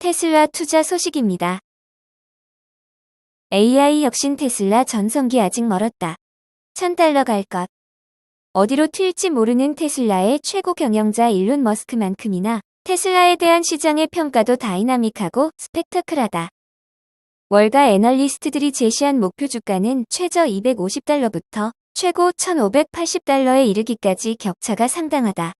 테슬라 투자 소식입니다. AI 혁신 테슬라 전성기 아직 멀었다. $1000 갈 것. 어디로 튈지 모르는 테슬라의 최고 경영자 일론 머스크만큼이나 테슬라에 대한 시장의 평가도 다이나믹하고 스펙터클하다. 월가 애널리스트들이 제시한 목표 주가는 최저 $250부터 최고 $1580에 이르기까지 격차가 상당하다.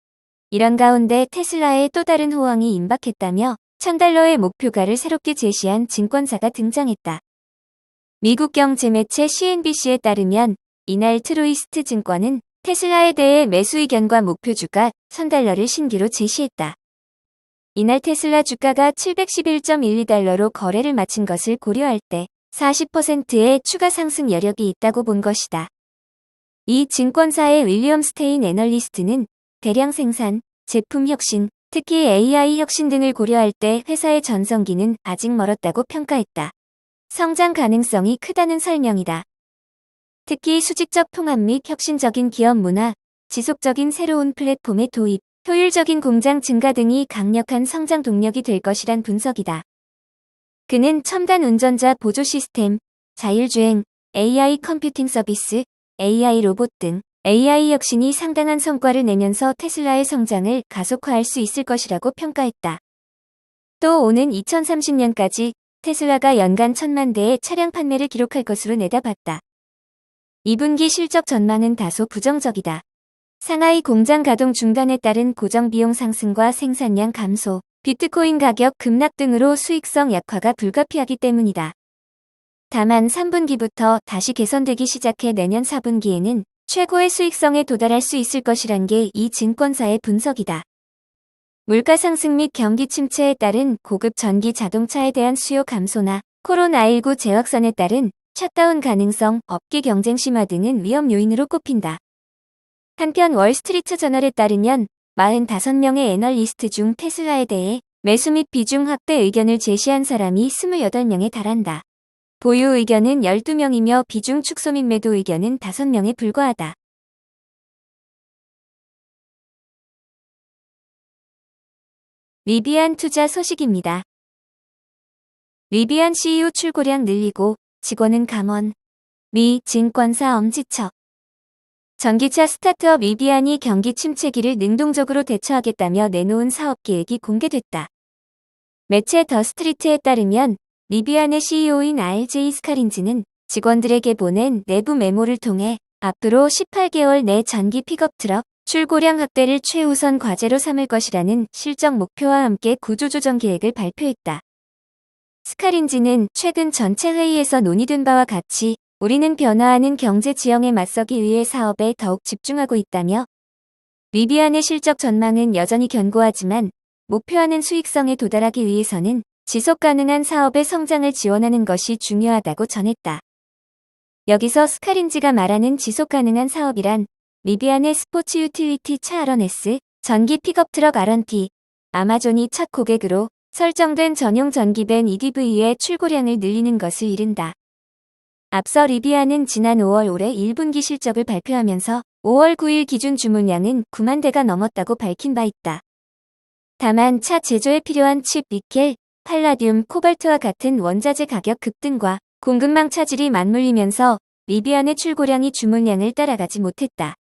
이런 가운데 테슬라의 또 다른 호황이 임박했다며 $1000의 목표가를 새롭게 제시한 증권사가 등장했다. 미국 경제 매체 CNBC에 따르면 이날 트루이스트 증권은 테슬라에 대해 매수 의견과 목표 주가 $1000를 신규로 제시했다. 이날 테슬라 주가가 $711.12로 거래를 마친 것을 고려할 때 40%의 추가 상승 여력이 있다고 본 것이다. 이 증권사의 윌리엄 스테인 애널리스트는 대량 생산, 제품 혁신, 특히 AI 혁신 등을 고려할 때 회사의 전성기는 아직 멀었다고 평가했다. 성장 가능성이 크다는 설명이다. 특히 수직적 통합 및 혁신적인 기업 문화, 지속적인 새로운 플랫폼의 도입, 효율적인 공장 증가 등이 강력한 성장 동력이 될 것이란 분석이다. 그는 첨단 운전자 보조 시스템, 자율주행, AI 컴퓨팅 서비스, AI 로봇 등 AI 혁신이 상당한 성과를 내면서 테슬라의 성장을 가속화할 수 있을 것이라고 평가했다. 또 오는 2030년까지 테슬라가 연간 1000만 대의 차량 판매를 기록할 것으로 내다봤다. 2분기 실적 전망은 다소 부정적이다. 상하이 공장 가동 중단에 따른 고정 비용 상승과 생산량 감소, 비트코인 가격 급락 등으로 수익성 약화가 불가피하기 때문이다. 다만 3분기부터 다시 개선되기 시작해 내년 4분기에는 최고의 수익성에 도달할 수 있을 것이란 게 이 증권사의 분석이다. 물가 상승 및 경기 침체에 따른 고급 전기 자동차에 대한 수요 감소나 코로나19 재확산에 따른 셧다운 가능성, 업계 경쟁 심화 등은 위험 요인으로 꼽힌다. 한편 월스트리트 저널에 따르면 45명의 애널리스트 중 테슬라에 대해 매수 및 비중 확대 의견을 제시한 사람이 28명에 달한다. 보유 의견은 12명이며 비중 축소 및 매도 의견은 5명에 불과하다. 리비안 투자 소식입니다. 리비안 CEO 출고량 늘리고 직원은 감원. 미 증권사 엄지척. 전기차 스타트업 리비안이 경기 침체기를 능동적으로 대처하겠다며 내놓은 사업 계획이 공개됐다. 매체 더 스트리트에 따르면 리비안의 CEO인 RJ 스카린즈는 직원들에게 보낸 내부 메모를 통해 앞으로 18개월 내 전기 픽업 트럭 출고량 확대를 최우선 과제로 삼을 것이라는 실적 목표와 함께 구조조정 계획을 발표했다. 스카린즈는 최근 전체 회의에서 논의된 바와 같이 우리는 변화하는 경제 지형에 맞서기 위해 사업에 더욱 집중하고 있다며 리비안의 실적 전망은 여전히 견고하지만 목표하는 수익성에 도달하기 위해서는 지속 가능한 사업의 성장을 지원하는 것이 중요하다고 전했다. 여기서 스카린즈가 말하는 지속 가능한 사업이란 리비안의 스포츠 유틸리티 차 R1S, 전기 픽업 트럭 R1T, 아마존이 첫 고객으로 설정된 전용 전기밴 EDV의 출고량을 늘리는 것을 이른다. 앞서 리비안은 지난 5월 올해 1분기 실적을 발표하면서 5월 9일 기준 주문량은 9만 대가 넘었다고 밝힌 바 있다. 다만 차 제조에 필요한 칩 니켈, 팔라듐, 코발트와 같은 원자재 가격 급등과 공급망 차질이 맞물리면서 리비안의 출고량이 주문량을 따라가지 못했다.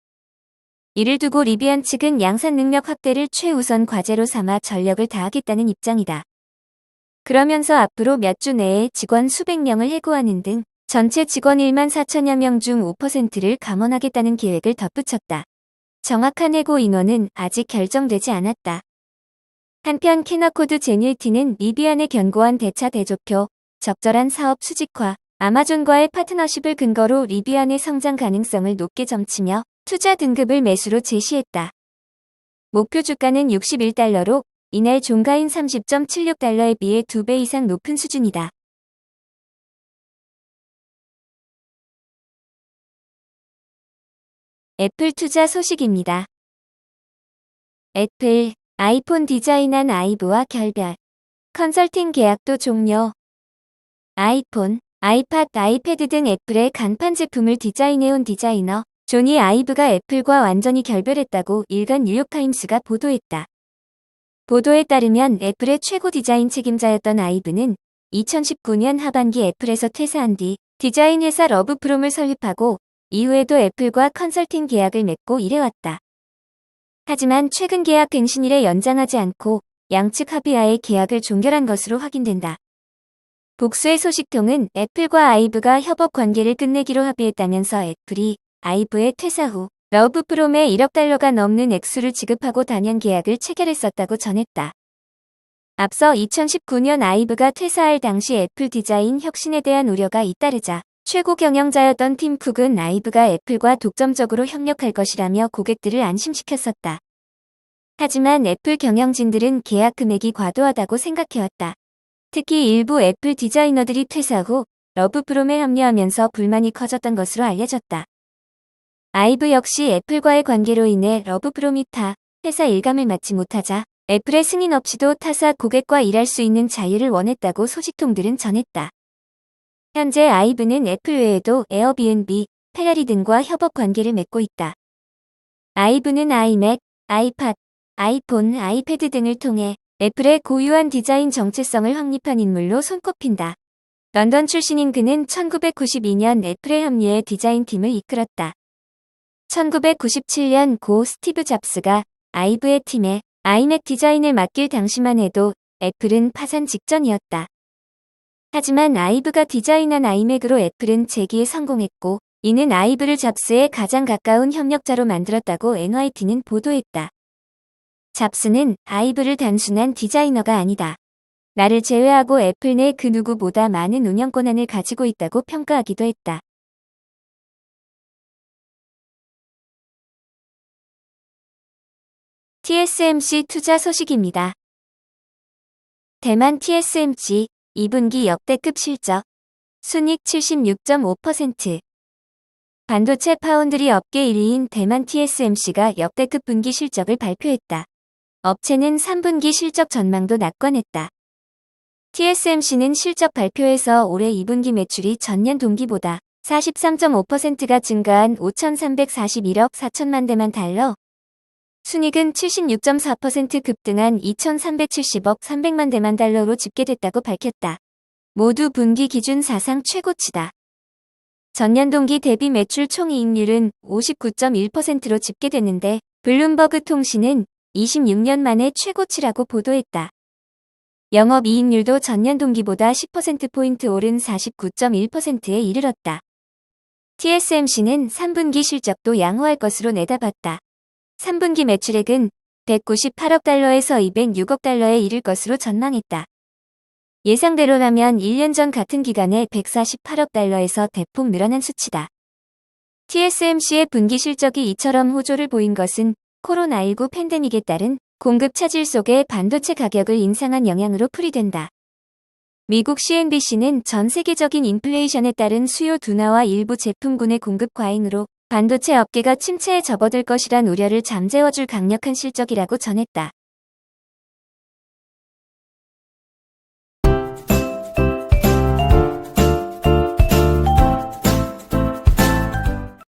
이를 두고 리비안 측은 양산 능력 확대를 최우선 과제로 삼아 전력을 다하겠다는 입장이다. 그러면서 앞으로 몇 주 내에 직원 수백 명을 해고하는 등 전체 직원 1만 4천여 명 중 5%를 감원하겠다는 계획을 덧붙였다. 정확한 해고 인원은 아직 결정되지 않았다. 한편 캐너코드 제닐티는 리비안의 견고한 대차 대조표, 적절한 사업 수직화, 아마존과의 파트너십을 근거로 리비안의 성장 가능성을 높게 점치며 투자 등급을 매수로 제시했다. 목표 주가는 $61로 이날 종가인 $30.76에 비해 2배 이상 높은 수준이다. 애플 투자 소식입니다. 애플, 아이폰 디자인한 아이브와 결별. 컨설팅 계약도 종료. 아이폰, 아이팟, 아이패드 등 애플의 간판 제품을 디자인해온 디자이너 조니 아이브가 애플과 완전히 결별했다고 일간 뉴욕타임스가 보도했다. 보도에 따르면 애플의 최고 디자인 책임자였던 아이브는 2019년 하반기 애플에서 퇴사한 뒤 디자인 회사 러브프롬을 설립하고 이후에도 애플과 컨설팅 계약을 맺고 일해왔다. 하지만 최근 계약 갱신일에 연장하지 않고 양측 합의하에 계약을 종결한 것으로 확인된다. 복수의 소식통은 애플과 아이브가 협업 관계를 끝내기로 합의했다면서 애플이 아이브의 퇴사 후 러브프롬에 1억 달러가 넘는 액수를 지급하고 단연 계약을 체결했었다고 전했다. 앞서 2019년 아이브가 퇴사할 당시 애플 디자인 혁신에 대한 우려가 잇따르자 최고 경영자였던 팀 쿡은 아이브가 애플과 독점적으로 협력할 것이라며 고객들을 안심시켰었다. 하지만 애플 경영진들은 계약 금액이 과도하다고 생각해왔다. 특히 일부 애플 디자이너들이 퇴사 후 러브프롬에 합류하면서 불만이 커졌던 것으로 알려졌다. 아이브 역시 애플과의 관계로 인해 러브프롬이 타 회사 일감을 맡지 못하자 애플의 승인 없이도 타사 고객과 일할 수 있는 자유를 원했다고 소식통들은 전했다. 현재 아이브는 애플 외에도 에어비앤비, 페라리 등과 협업 관계를 맺고 있다. 아이브는 아이맥, 아이팟, 아이폰, 아이패드 등을 통해 애플의 고유한 디자인 정체성을 확립한 인물로 손꼽힌다. 런던 출신인 그는 1992년 애플에 합류해 디자인팀을 이끌었다. 1997년 고 스티브 잡스가 아이브의 팀에 아이맥 디자인을 맡길 당시만 해도 애플은 파산 직전이었다. 하지만 아이브가 디자인한 아이맥으로 애플은 재기에 성공했고 이는 아이브를 잡스의 가장 가까운 협력자로 만들었다고 NYT는 보도했다. 잡스는 아이브를 단순한 디자이너가 아니다. 나를 제외하고 애플 내 그 누구보다 많은 운영 권한을 가지고 있다고 평가하기도 했다. TSMC 투자 소식입니다. 대만 TSMC 2분기 역대급 실적, 순이익 76.5%. 반도체 파운드리 업계 1위인 대만 TSMC가 역대급 분기 실적을 발표했다. 업체는 3분기 실적 전망도 낙관했다. TSMC는 실적 발표에서 올해 2분기 매출이 전년 동기보다 43.5%가 증가한 5,341억 4천만 대만 달러, 순이익은 76.4% 급등한 2,370억 300만 대만 달러로 집계됐다고 밝혔다. 모두 분기 기준 사상 최고치다. 전년 동기 대비 매출 총이익률은 59.1%로 집계됐는데 블룸버그 통신은 26년 만에 최고치라고 보도했다. 영업이익률도 전년 동기보다 10%포인트 오른 49.1%에 이르렀다. TSMC는 3분기 실적도 양호할 것으로 내다봤다. 3분기 매출액은 198억 달러에서 206억 달러에 이를 것으로 전망했다. 예상대로라면 1년 전 같은 기간에 148억 달러에서 대폭 늘어난 수치다. TSMC의 분기 실적이 이처럼 호조를 보인 것은 코로나19 팬데믹에 따른 공급 차질 속에 반도체 가격을 인상한 영향으로 풀이된다. 미국 CNBC는 전 세계적인 인플레이션에 따른 수요 둔화와 일부 제품군의 공급 과잉으로 반도체 업계가 침체에 접어들 것이란 우려를 잠재워줄 강력한 실적이라고 전했다.